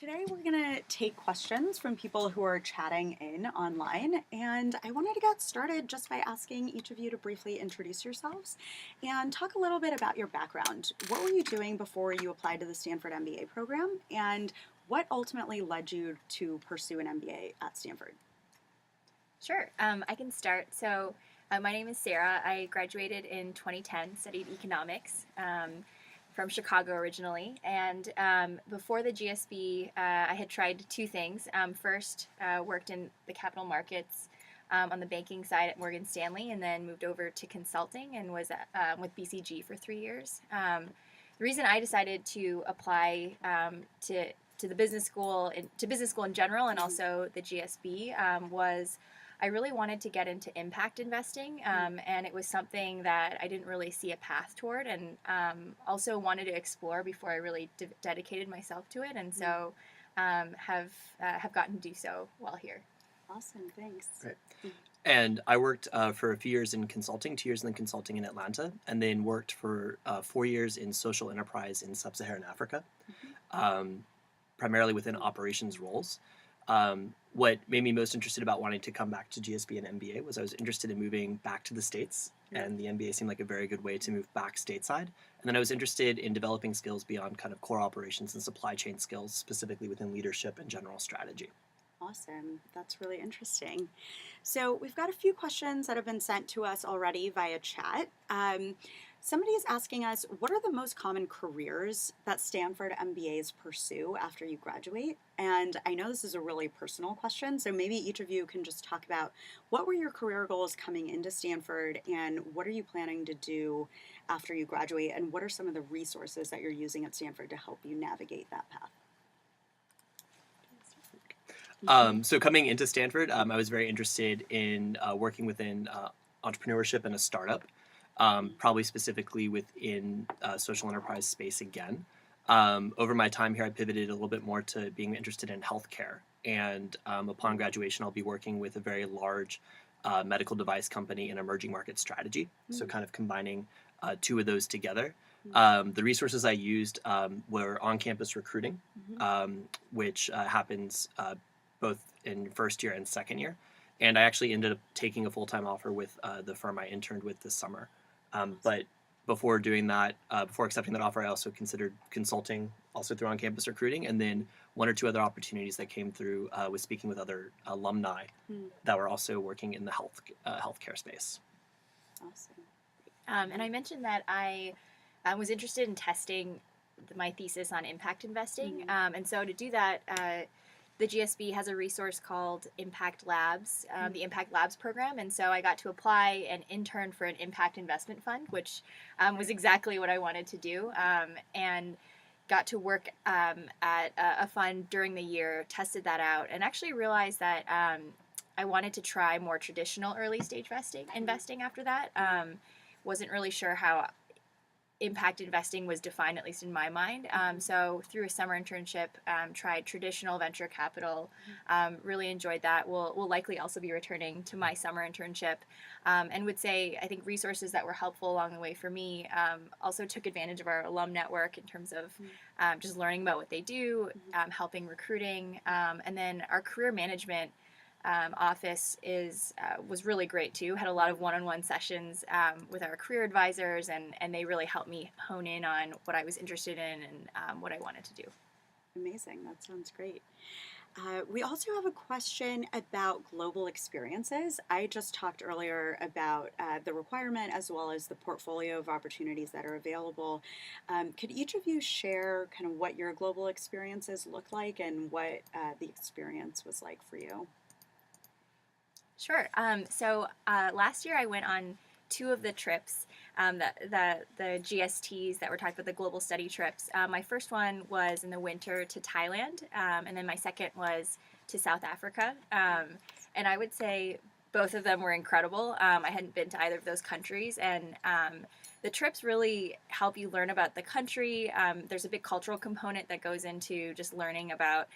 Today we're going to take questions from people who are chatting in online, and I wanted to get started just by asking each of you to briefly introduce yourselves and talk a little bit about your background. What were you doing before you applied to the Stanford MBA program, and what ultimately led you to pursue an MBA at Stanford? Sure, I can start. My name is Sarah. I graduated in 2010, studied economics from Chicago originally. And before the GSB, I had tried two things. First, worked in the capital markets on the banking side at Morgan Stanley, and then moved over to consulting and was with BCG for 3 years. The reason I decided to apply to the business school, to business school in general, and also the GSB was I really wanted to get into impact investing, and it was something that I didn't really see a path toward, and also wanted to explore before I really dedicated myself to it, and so have gotten to do so while here. Awesome, thanks. Great. And I worked for a few years in consulting, 2 years in consulting in Atlanta, and then worked for 4 years in social enterprise in sub-Saharan Africa, primarily within operations roles. What made me most interested about wanting to come back to GSB and MBA was I was interested in moving back to the States, and the MBA seemed like a very good way to move back stateside. And then I was interested in developing skills beyond kind of core operations and supply chain skills, specifically within leadership and general strategy. Awesome. That's really interesting. So we've got a few questions that have been sent to us already via chat. Somebody is asking us, what are the most common careers that Stanford MBAs pursue after you graduate? And I know this is a really personal question, so maybe each of you can just talk about what were your career goals coming into Stanford, and what are you planning to do after you graduate, and what are some of the resources that you're using at Stanford to help you navigate that path? So coming into Stanford, I was very interested in working within entrepreneurship and a startup, probably specifically within social enterprise space again. Over my time here, I pivoted a little bit more to being interested in healthcare. And upon graduation, I'll be working with a very large medical device company in emerging market strategy. So kind of combining two of those together. The resources I used were on-campus recruiting, which happens both in first year and second year. And I actually ended up taking a full-time offer with the firm I interned with this summer. But before doing that, before accepting that offer, I also considered consulting, also through on-campus recruiting, and then one or two other opportunities that came through was speaking with other alumni that were also working in the healthcare space. Awesome. And I mentioned that I was interested in testing my thesis on impact investing, and so to do that, the GSB has a resource called Impact Labs, the Impact Labs program, and so I got to apply and intern for an impact investment fund, which was exactly what I wanted to do, and got to work at a fund during the year, tested that out, and actually realized that I wanted to try more traditional early stage investing after that. Wasn't really sure how impact investing was defined, at least in my mind. So through a summer internship, tried traditional venture capital, really enjoyed that. Will likely also be returning to my summer internship, and would say I think resources that were helpful along the way for me. Also took advantage of our alum network in terms of just learning about what they do, helping recruiting, and then our career management office was really great too. Had a lot of one-on-one sessions with our career advisors, and they really helped me hone in on what I was interested in and what I wanted to do. Amazing. That sounds great. We also have a question about global experiences. I just talked earlier about the requirement as well as the portfolio of opportunities that are available. Could each of you share kind of what your global experiences look like and what the experience was like for you? Sure. So last year I went on two of the trips, the GSTs that were talked about, the global study trips. My first one was in the winter to Thailand, and then my second was to South Africa. And I would say both of them were incredible. I hadn't been to either of those countries, and the trips really help you learn about the country. There's a big cultural component that goes into just learning about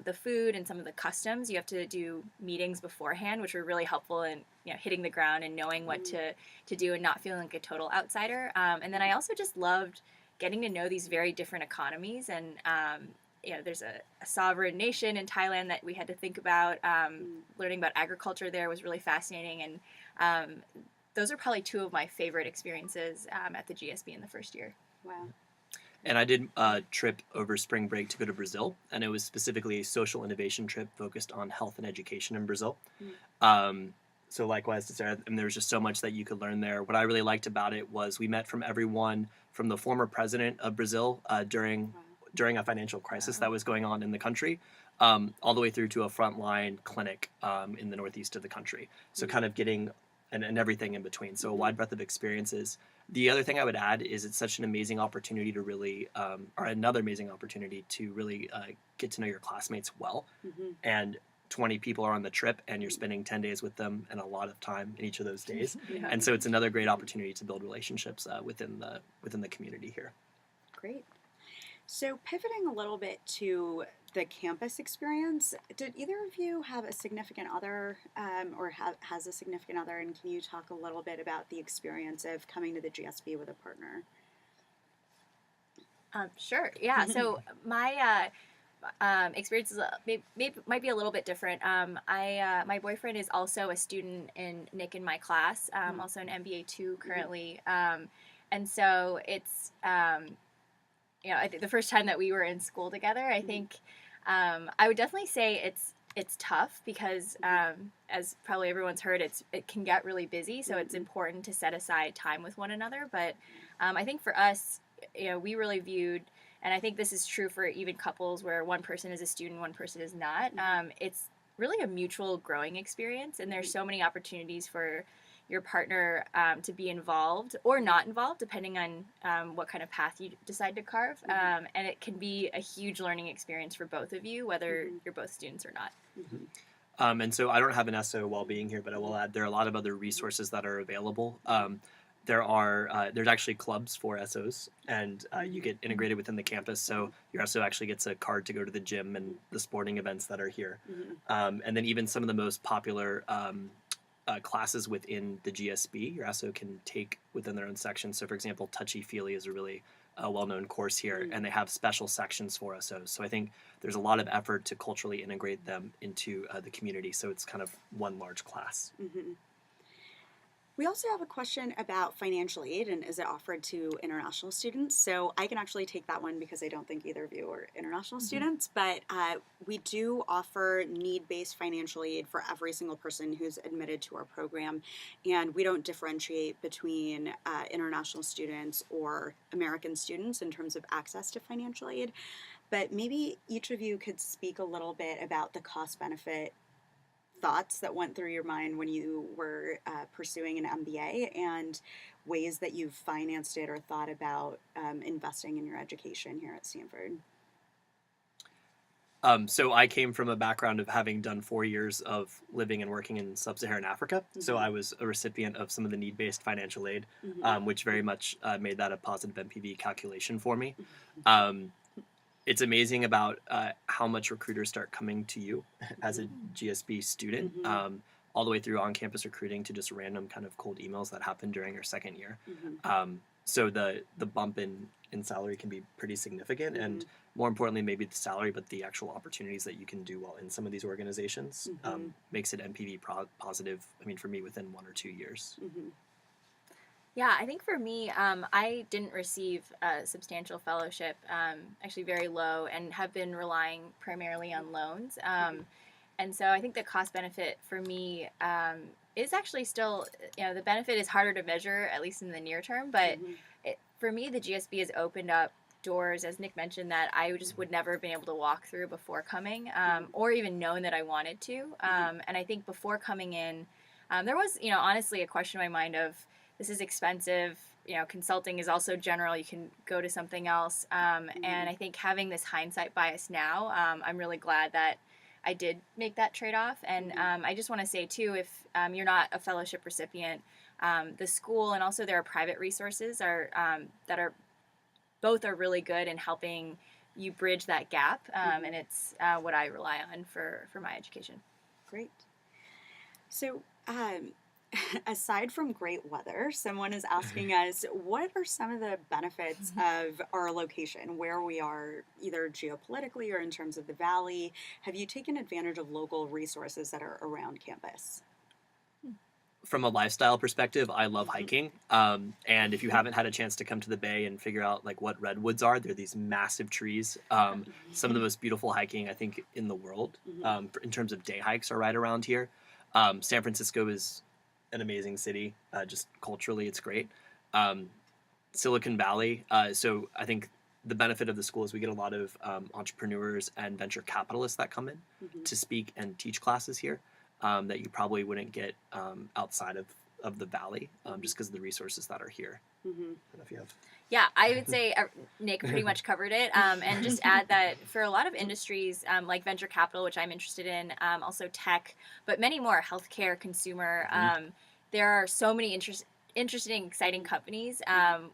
the food and some of the customs. You have to do meetings beforehand, which are really helpful in hitting the ground and knowing what to do and not feeling like a total outsider. And then I also just loved getting to know these very different economies and there's a sovereign nation in Thailand that we had to think about. Learning about agriculture there was really fascinating, and those are probably two of my favorite experiences at the GSB in the first year. Wow. And I did a trip over spring break to go to Brazil, and it was specifically a social innovation trip focused on health and education in Brazil. So likewise to Sarah, and there was just so much that you could learn there. What I really liked about it was we met from everyone from the former president of Brazil during a financial crisis that was going on in the country, all the way through to a frontline clinic in the northeast of the country. So kind of getting and everything in between. So a wide breadth of experiences. The other thing I would add is it's such an amazing opportunity to really, or another amazing opportunity to really get to know your classmates well. And 20 people are on the trip, and you're spending 10 days with them and a lot of time in each of those days. And so it's another great opportunity to build relationships within the community here. Great. So pivoting a little bit to the campus experience, did either of you have a significant other or has a significant other, and can you talk a little bit about the experience of coming to the GSB with a partner? Sure. Yeah. So my experience is might be a little bit different. My boyfriend is also a student in Nick in my class, also an MBA 2 currently, and so it's I think the first time that we were in school together, I think I would definitely say it's tough because as probably everyone's heard, it can get really busy, so it's important to set aside time with one another. But I think for us, we really viewed, and I think this is true for even couples where one person is a student, one person is not. It's really a mutual growing experience, and there's so many opportunities for your partner to be involved or not involved, depending on what kind of path you decide to carve. And it can be a huge learning experience for both of you, whether you're both students or not. And so I don't have an SO while being here, but I will add there are a lot of other resources that are available. There's actually clubs for SOs, and you get integrated within the campus. So your SO actually gets a card to go to the gym and the sporting events that are here. And then even some of the most popular classes within the GSB, your SO can take within their own section. So for example, touchy-feely is a really well-known course here, and they have special sections for SOs. So I think there's a lot of effort to culturally integrate them into the community. So it's kind of one large class. We also have a question about financial aid and is it offered to international students? So I can actually take that one because I don't think either of you are international students, but we do offer need-based financial aid for every single person who's admitted to our program, and we don't differentiate between international students or American students in terms of access to financial aid. But maybe each of you could speak a little bit about the cost-benefit thoughts that went through your mind when you were pursuing an MBA and ways that you've financed it or thought about investing in your education here at Stanford. So I came from a background of having done 4 years of living and working in sub-Saharan Africa. So I was a recipient of some of the need-based financial aid, which very much made that a positive NPV calculation for me. It's amazing about how much recruiters start coming to you as a GSB student, all the way through on-campus recruiting to just random kind of cold emails that happen during your second year. So the bump in salary can be pretty significant, and more importantly, maybe the salary, but the actual opportunities that you can do well in some of these organizations makes it NPV positive. I mean, for me, within 1 or 2 years. Yeah, I think for me, I didn't receive a substantial fellowship, actually very low, and have been relying primarily on loans. And so I think the cost benefit for me is actually still, the benefit is harder to measure, at least in the near term. But for me, the GSB has opened up doors, as Nick mentioned, that I just would never have been able to walk through before coming, or even known that I wanted to. And I think before coming in, there was, honestly, a question in my mind of, this is expensive, consulting is also general, you can go to something else. And I think having this hindsight bias now, I'm really glad that I did make that trade-off. And I just want to say too, if you're not a fellowship recipient, the school and also there are private resources that are both are really good in helping you bridge that gap. And it's what I rely on for my education. Great. So aside from great weather, someone is asking us, what are some of the benefits of our location, where we are, either geopolitically or in terms of the valley? Have you taken advantage of local resources that are around campus? From a lifestyle perspective, I love Mhm. hiking. And if you haven't had a chance to come to the Bay and figure out like what redwoods are, they're these massive trees. Some of the most beautiful hiking I think in the world, Mhm. in terms of day hikes, are right around here. San Francisco is an amazing city. Just culturally, it's great. Um, Silicon Valley. So I think the benefit of the school is we get a lot of entrepreneurs and venture capitalists that come in Mhm. to speak and teach classes here, that you probably wouldn't get outside of the valley, just because of the resources that are here. Mhm. I don't know if you have. Yeah, I would say Nick pretty much covered it. And just add that for a lot of industries like venture capital, which I'm interested in, also tech, but many more, healthcare, consumer, there are so many interesting, exciting companies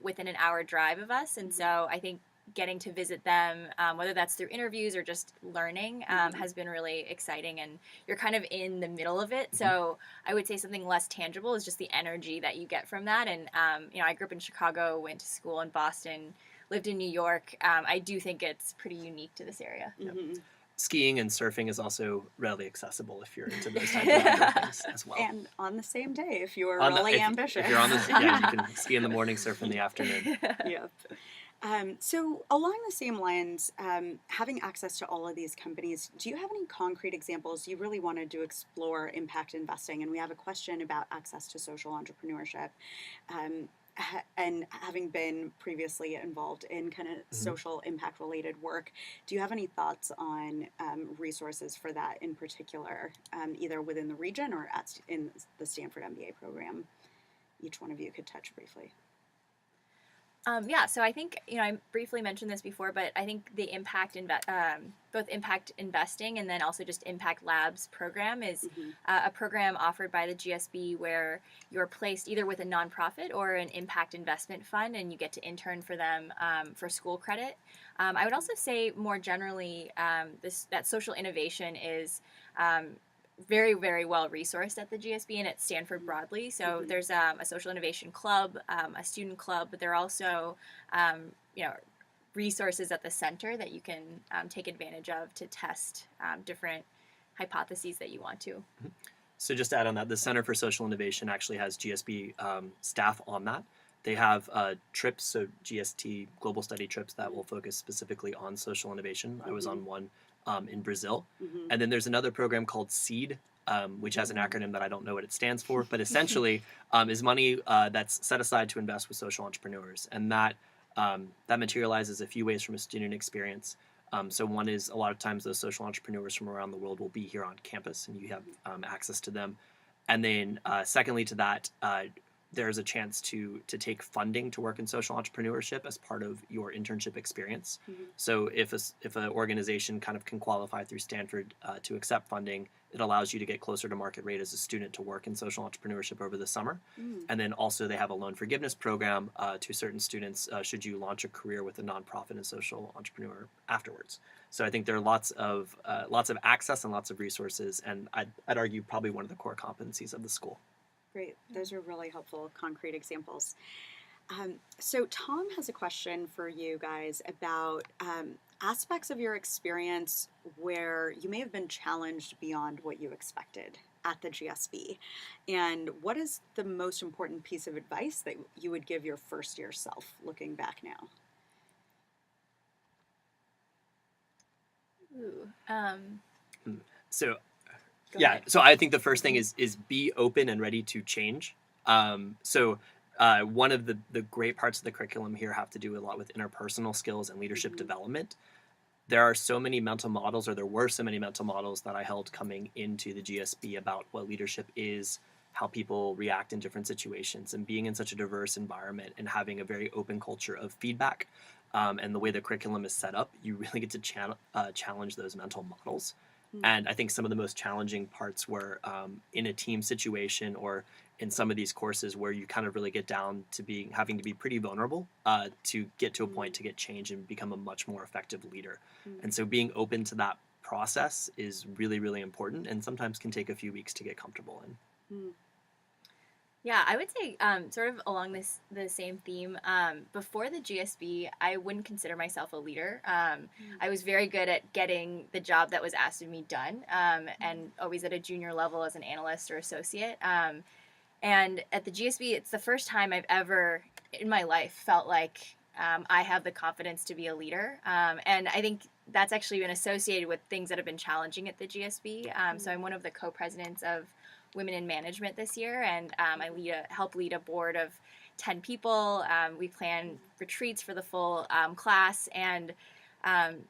within an hour drive of us. And so I think getting to visit them, whether that's through interviews or just learning, has been really exciting. And you're kind of in the middle of it. So I would say something less tangible is just the energy that you get from that. And, I grew up in Chicago, went to school in Boston, lived in New York. I do think it's pretty unique to this area. Mhm. Skiing and surfing is also readily accessible if you're into those type of outdoor things as well. And on the same day, if you are On the- really if, ambitious. if you're on this, yeah, you can ski in the morning, surf in the afternoon. Yep. So along the same lines, having access to all of these companies, do you have any concrete examples? You really wanted to explore impact investing, and we have a question about access to social entrepreneurship. And having been previously involved in kind of social impact related work, do you have any thoughts on resources for that in particular, either within the region or in the Stanford MBA program? Each one of you could touch briefly. Yeah, so I think I briefly mentioned this before, but I think the both impact investing and then also just impact labs program is a program offered by the GSB where you're placed either with a nonprofit or an impact investment fund, and you get to intern for them for school credit. I would also say more generally, that social innovation is very, very well resourced at the GSB and at Stanford broadly. So there's a social innovation club, a student club, but there are also, resources at the center that you can take advantage of to test different hypotheses that you want to. So just to add on that, the Center for Social Innovation actually has GSB staff on that. They have trips, so GST global study trips that will focus specifically on social innovation. I was on one in Brazil. And then there's another program called SEED, which has an acronym that I don't know what it stands for, but essentially is money that's set aside to invest with social entrepreneurs. And that materializes a few ways from a student experience. So one is a lot of times those social entrepreneurs from around the world will be here on campus and you have access to them. And then secondly to that, there's a chance to take funding to work in social entrepreneurship as part of your internship experience. So if an organization kind of can qualify through Stanford to accept funding, it allows you to get closer to market rate as a student to work in social entrepreneurship over the summer. And then also they have a loan forgiveness program to certain students should you launch a career with a nonprofit and social entrepreneur afterwards. So I think there are lots of access and lots of resources, and I'd argue probably one of the core competencies of the school. Great. Those are really helpful, concrete examples. So Tom has a question for you guys about aspects of your experience where you may have been challenged beyond what you expected at the GSB. And what is the most important piece of advice that you would give your first year self looking back now? So Go yeah, ahead. so I think the first thing is be open and ready to change. One of the great parts of the curriculum here have to do a lot with interpersonal skills and leadership development. There are so many mental models, or there were so many mental models that I held coming into the GSB about what leadership is, how people react in different situations, and being in such a diverse environment and having a very open culture of feedback. And the way the curriculum is set up, you really get to challenge those mental models. And I think some of the most challenging parts were in a team situation or in some of these courses where you kind of really get down to having to be pretty vulnerable to get to a point to get change and become a much more effective leader. And so being open to that process is really, really important and sometimes can take a few weeks to get comfortable in. Yeah, I would say sort of along the same theme. Before the GSB, I wouldn't consider myself a leader. I was very good at getting the job that was asked of me done, and always at a junior level as an analyst or associate. And at the GSB, it's the first time I've ever in my life felt like I have the confidence to be a leader. And I think that's actually been associated with things that have been challenging at the GSB. So I'm one of the co-presidents of Women in Management this year, and I help lead a board of 10 people. We plan retreats for the full class, and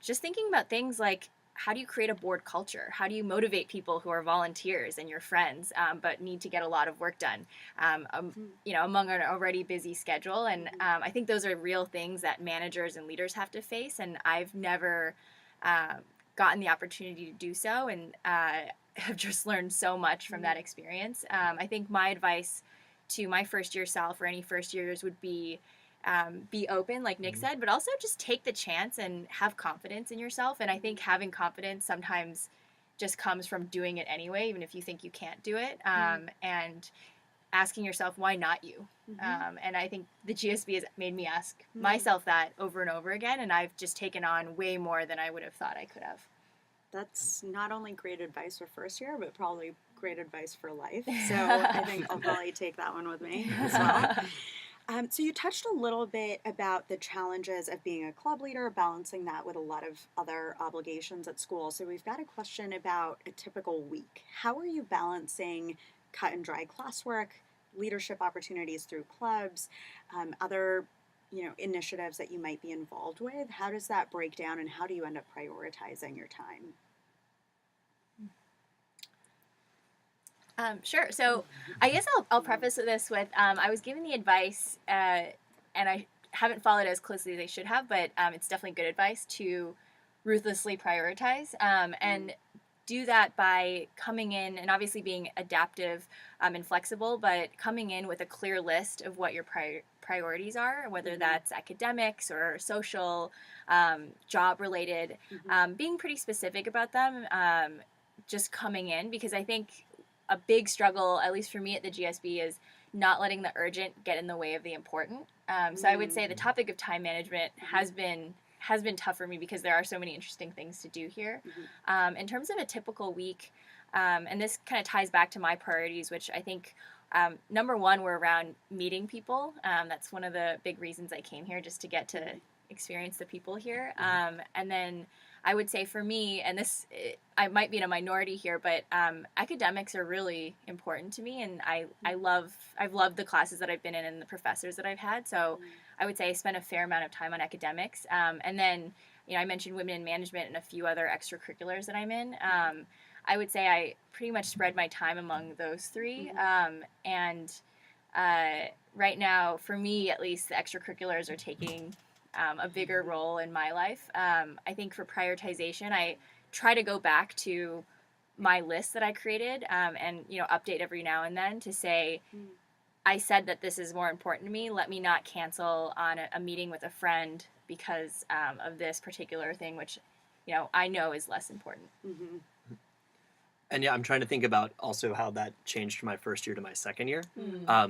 just thinking about things like, how do you create a board culture? How do you motivate people who are volunteers and your friends, but need to get a lot of work done, among an already busy schedule? And I think those are real things that managers and leaders have to face, and I've never gotten the opportunity to do so, and have just learned so much from that experience. I think my advice to my first year self or any first years would be open, like Nick said, but also just take the chance and have confidence in yourself. And I think having confidence sometimes just comes from doing it anyway, even if you think you can't do it, and asking yourself, why not you? And I think the GSB has made me ask myself that over and over again, and I've just taken on way more than I would have thought I could have. That's not only great advice for first year, but probably great advice for life. So I think I'll probably take that one with me as well. So you touched a little bit about the challenges of being a club leader, balancing that with a lot of other obligations at school. So we've got a question about a typical week. How are you balancing cut and dry classwork, leadership opportunities through clubs, other initiatives that you might be involved with? How does that break down, and how do you end up prioritizing your time? Sure. So I guess I'll preface this with I was given the advice, and I haven't followed it as closely as I should have, but it's definitely good advice to ruthlessly prioritize, and do that by coming in and obviously being adaptive and flexible, but coming in with a clear list of what your priorities are, whether that's academics or social, job related, being pretty specific about them, just coming in, because I think a big struggle, at least for me at the GSB, is not letting the urgent get in the way of the important. So I would say the topic of time management has been tough for me because there are so many interesting things to do here. In terms of a typical week, and this kind of ties back to my priorities, which I think number one were around meeting people. That's one of the big reasons I came here, just to get to experience the people here. And then I would say for me, and I might be in a minority here, but academics are really important to me, and I've loved the classes that I've been in and the professors that I've had. So I would say I spent a fair amount of time on academics. And then, I mentioned women in management and a few other extracurriculars that I'm in. I would say I pretty much spread my time among those three. And right now, for me at least, the extracurriculars are taking a bigger role in my life. I think for prioritization, I try to go back to my list that I created, and update every now and then to say, I said that this is more important to me. Let me not cancel on a meeting with a friend because of this particular thing, which I know is less important. And yeah, I'm trying to think about also how that changed from my first year to my second year.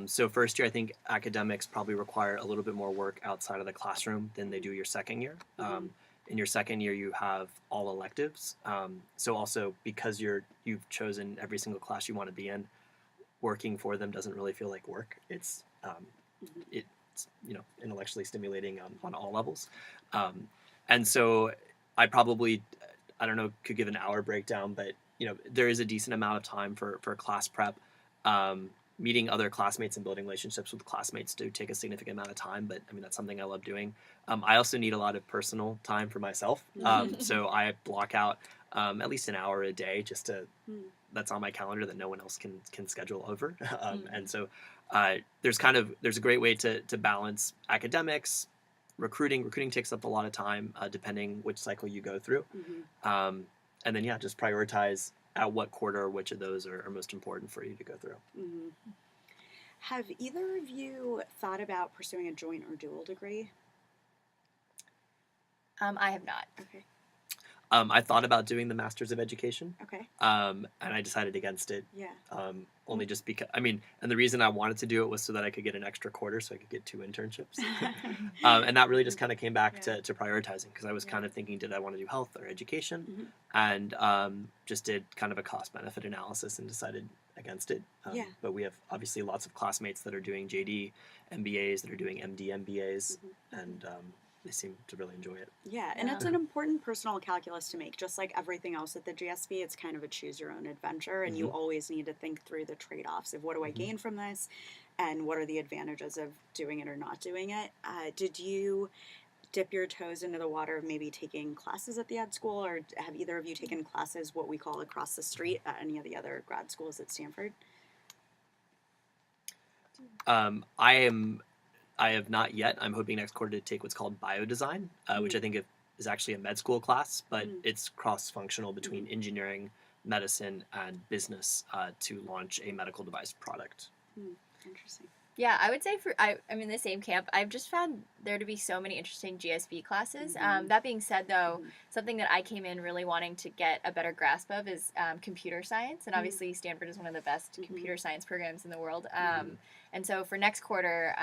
So first year, I think academics probably require a little bit more work outside of the classroom than they do your second year. In your second year, you have all electives. So also because you've chosen every single class you want to be in, working for them doesn't really feel like work. It's intellectually stimulating on all levels. And so I probably, I don't know, could give an hour breakdown, but there is a decent amount of time for class prep. Meeting other classmates and building relationships with classmates do take a significant amount of time, but I mean, that's something I love doing. I also need a lot of personal time for myself. So I block out at least an hour a day just to, that's on my calendar that no one else can schedule over. And so there's a great way to balance academics, recruiting. Recruiting takes up a lot of time depending which cycle you go through. And then, just prioritize at what quarter which of those are most important for you to go through. Have either of you thought about pursuing a joint or dual degree? I have not. Okay. I thought about doing the Masters of Education, Okay. and I decided against it. Yeah. Only just because, I mean, and the reason I wanted to do it was so that I could get an extra quarter, so I could get 2 internships. And that really just kind of came back Yeah. to prioritizing, because I was Yeah. kind of thinking, did I want to do health or education? Mhm. And just did kind of a cost benefit analysis and decided against it. Yeah. But we have obviously lots of classmates that are doing JD MBAs, that are doing MD MBAs, and they seem to really enjoy it. Yeah, and it's an important personal calculus to make. Just like everything else at the GSB, it's kind of a choose your own adventure, and you always need to think through the trade offs of what do I gain from this, and what are the advantages of doing it or not doing it. Did you dip your toes into the water of maybe taking classes at the ed school, or have either of you taken classes, what we call across the street, at any of the other grad schools at Stanford? I have not yet. I'm hoping next quarter to take what's called biodesign, which I think is actually a med school class, but it's cross-functional between engineering, medicine, and business to launch a medical device product. Interesting. Yeah, I would say I'm in the same camp. I've just found there to be so many interesting GSB classes. That being said, though, something that I came in really wanting to get a better grasp of is computer science. And obviously, Stanford is one of the best computer science programs in the world. And so for next quarter,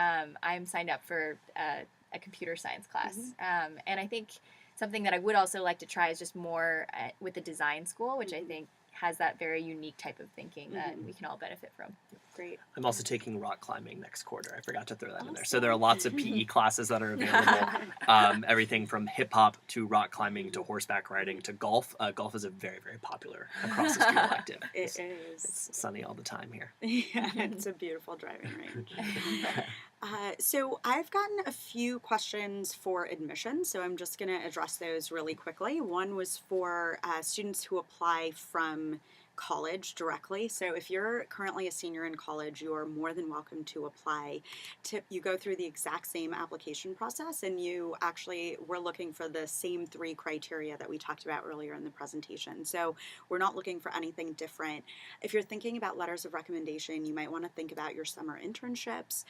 I'm signed up for a computer science class. And I think something that I would also like to try is just more with the design school, which I think has that very unique type of thinking that we can all benefit from. Great. I'm also taking rock climbing next quarter. I forgot to throw that in there. So there are lots of PE classes that are available. Everything from hip hop to rock climbing to horseback riding to golf. Golf is a very, very popular across the street elective. It is. It's sunny all the time here. Yeah, it's a beautiful driving range. So I've gotten a few questions for admission, so I'm just going to address those really quickly. One was for students who apply from college directly. So if you're currently a senior in college, you are more than welcome to apply. You go through the exact same application process, and we're looking for the same 3 criteria that we talked about earlier in the presentation. So we're not looking for anything different. If you're thinking about letters of recommendation, you might want to think about your summer internships.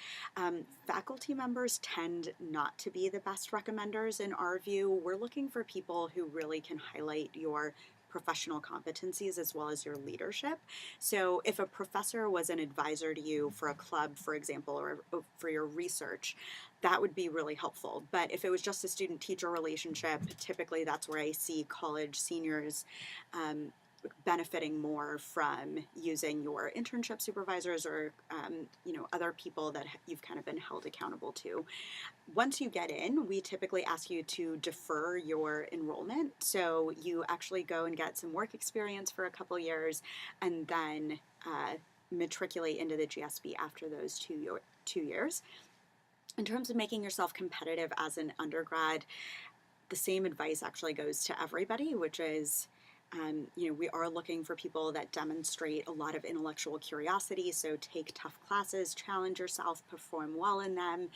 Faculty members tend not to be the best recommenders in our view. We're looking for people who really can highlight your professional competencies as well as your leadership. So if a professor was an advisor to you for a club, for example, or for your research, that would be really helpful. But if it was just a student-teacher relationship, typically that's where I see college seniors benefiting more from using your internship supervisors or other people that you've kind of been held accountable to. Once you get in, we typically ask you to defer your enrollment. So you actually go and get some work experience for a couple years and then matriculate into the GSB after those 2 years. In terms of making yourself competitive as an undergrad, the same advice actually goes to everybody, which is we are looking for people that demonstrate a lot of intellectual curiosity, so take tough classes, challenge yourself, perform well in them,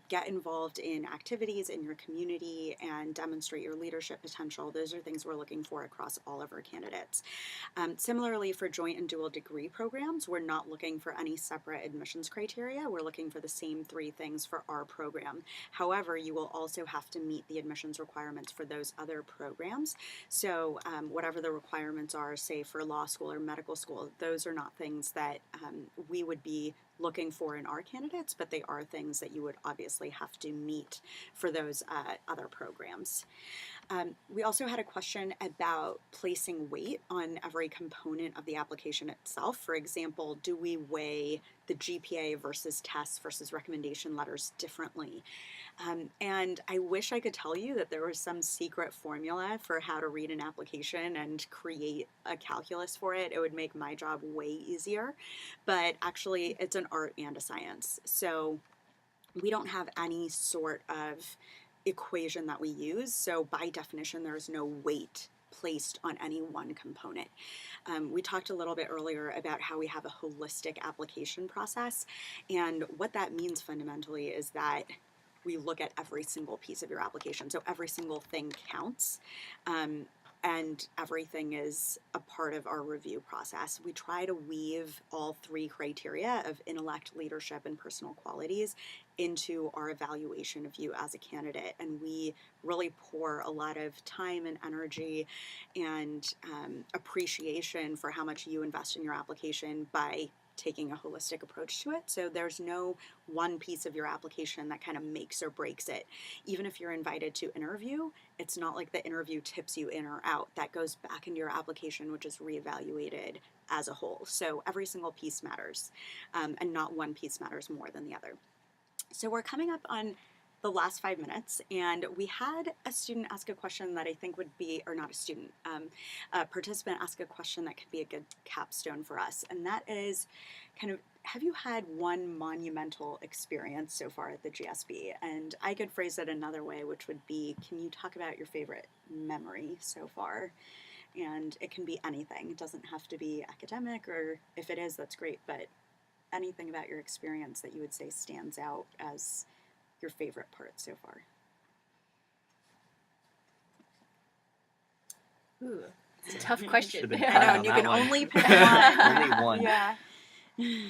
get involved in activities in your community, and demonstrate your leadership potential. Those are things we're looking for across all of our candidates. Similarly, for joint and dual degree programs, we're not looking for any separate admissions criteria. We're looking for the same 3 things for our program. However, you will also have to meet the admissions requirements for those other programs. So whatever the requirements are, say for law school or medical school, those are not things that we would be looking for in our candidates, but they are things that you would obviously have to meet for those other programs. We also had a question about placing weight on every component of the application itself. For example, do we weigh the GPA versus tests versus recommendation letters differently? And I wish I could tell you that there was some secret formula for how to read an application and create a calculus for it. It would make my job way easier. But actually, it's an art and a science. So we don't have any sort of equation that we use. So by definition, there's no weight placed on any one component. We talked a little bit earlier about how we have a holistic application process. And what that means fundamentally is that we look at every single piece of your application. So every single thing counts. and everything is a part of our review process. We try to weave all three criteria of intellect, leadership, and personal qualities into our evaluation of you as a candidate. And we really pour a lot of time and energy and appreciation for how much you invest in your application by taking a holistic approach to it. So there's no one piece of your application that kind of makes or breaks it. Even if you're invited to interview, it's not like the interview tips you in or out. That goes back into your application, which is reevaluated as a whole. So every single piece matters, and not one piece matters more than the other. So we're coming up on the last 5 minutes, and we had a student ask a question that I think would be, or not a student, a participant ask a question that could be a good capstone for us, and that is kind of, have you had one monumental experience so far at the GSB? And I could phrase it another way, which would be, can you talk about your favorite memory so far? And it can be anything. It doesn't have to be academic, or if it is, that's great, but anything about your experience that you would say stands out as your favorite part so far? Ooh, it's a tough question. Should've been I know, on and you that can one. only pick one. Only one. Yeah.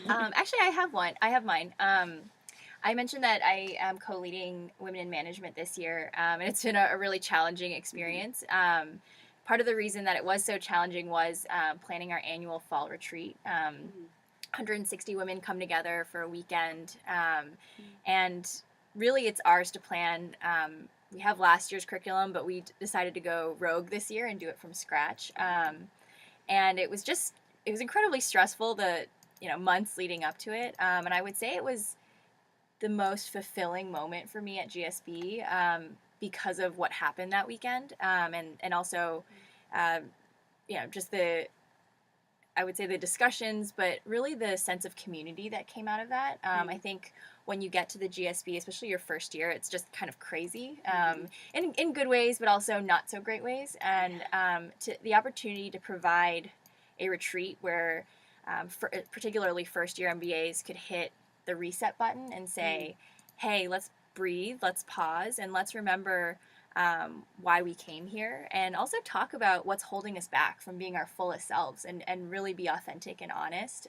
Actually, I have one. I have mine. I mentioned that I am co-leading Women in Management this year, and it's been a really challenging experience. Part of the reason that it was so challenging was planning our annual fall retreat. 160 women come together for a weekend, and really it's ours to plan. We have last year's curriculum, but we decided to go rogue this year and do it from scratch. And it was incredibly stressful, the months leading up to it. And I would say it was the most fulfilling moment for me at GSB, because of what happened that weekend, and also just I would say the discussions, but really the sense of community that came out of that. I think when you get to the GSB, especially your first year, it's just kind of crazy, in good ways, but also not so great ways. And the opportunity to provide a retreat where particularly first-year MBAs could hit the reset button and say, hey, let's breathe, let's pause, and let's remember why we came here, and also talk about what's holding us back from being our fullest selves, and really be authentic and honest.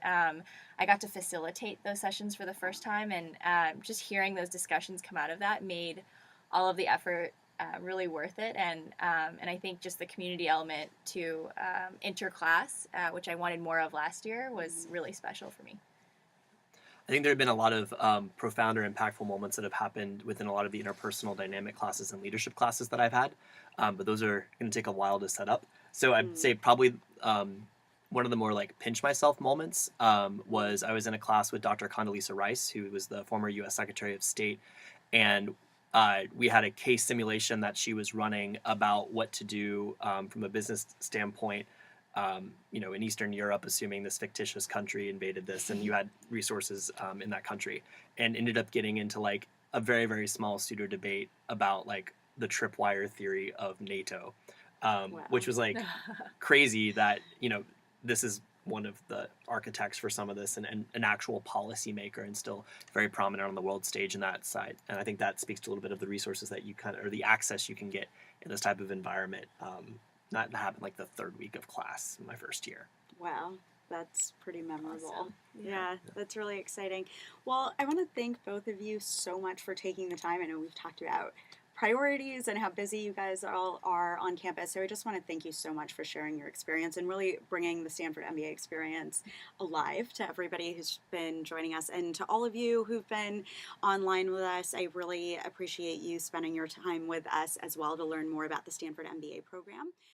I got to facilitate those sessions for the first time, and just hearing those discussions come out of that made all of the effort really worth it. And I think just the community element to interclass, which I wanted more of last year, was really special for me. I think there have been a lot of profound or impactful moments that have happened within a lot of the interpersonal dynamic classes and leadership classes that I've had, but those are going to take a while to set up. So I'd say probably one of the more like pinch myself moments was I was in a class with Dr. Condoleezza Rice, who was the former U.S. Secretary of State, and we had a case simulation that she was running about what to do from a business standpoint. In Eastern Europe, assuming this fictitious country invaded this, and you had resources in that country, and ended up getting into like a very, very small pseudo debate about like the tripwire theory of NATO, which was like crazy that, this is one of the architects for some of this, and an actual policymaker, and still very prominent on the world stage in that side. And I think that speaks to a little bit of the resources that you or the access you can get in this type of environment. That happened like the third week of class in my first year. Wow, that's pretty memorable. Awesome. Yeah, that's really exciting. Well, I want to thank both of you so much for taking the time. I know we've talked about priorities and how busy you guys all are on campus, so I just want to thank you so much for sharing your experience and really bringing the Stanford MBA experience alive to everybody who's been joining us, and to all of you who've been online with us. I really appreciate you spending your time with us as well to learn more about the Stanford MBA program.